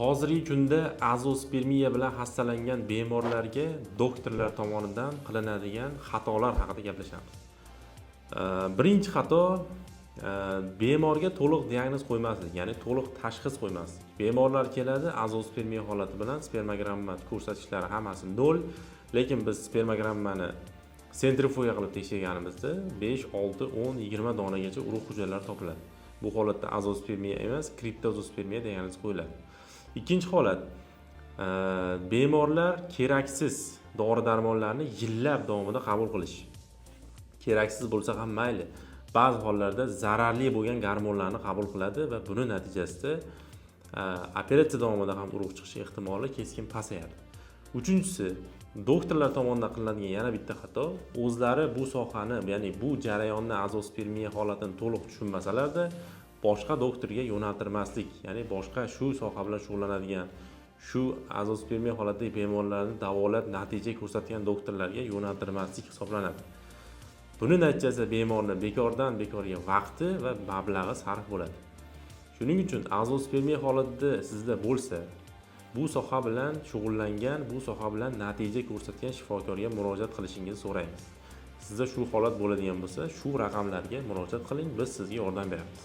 Hozirgi kunda azospermiya bilan xastalangan bemorlarga doktorlar tomonidan qilinadigan xatolar haqida gaplashamiz. Birinchi xato bemorga to'liq diagnoz qo'ymaslik, ya'ni to'liq tashxis qo'ymaslik. Bemorlar keladi azospermiya holati bilan spermogramma ko'rsatkichlari hammasi 0, lekin biz spermogrammani sentrifuga qilib tekshirganimizda 5, 6, 10, 20 donagacha urug' hujayralari topiladi. Bu holatda azospermiya emas, kriptozospermiya diagnoz qo'yiladi. Ikkinchi holat, bemorlar keraksiz dori-darmonlarni yillar davomida qabul qilish. Keraksiz bo'lsa ham mayli, ba'zi hollarda zararli bo'lgan gormonlarni qabul qiladi va buning natijasida operatsiya davomida ham urug' chiqish ehtimoli keskin pasayadi. Uchinchisi, doktorlar tomonidan qilinadigan yana bitta xato, o'zlari bu sohani, ya'ni bu jarayonni azospermiya holatini to'liq tushunmasalarda, boshqa doktorga yo'naltirmaslik, ya'ni boshqa shu soha bilan shug'ullanadigan, shu azospermiya holatidagi bemorlarni davolab natija ko'rsatgan doktorlarga yo'naltirmaslik hisoblanadi. Buning natijasida bemorning bekordan bekorga vaqti va mablag'i sarf bo'ladi. Shuning uchun azospermiya holatida sizda bo'lsa, bu soha bilan shug'ullangan, bu soha bilan natija ko'rsatgan shifokorga murojaat qilishingizni so'raymiz. Sizda shu holat bo'ladigan bo'lsa, shu raqamlarga murojaat qiling, biz sizga yordam beramiz.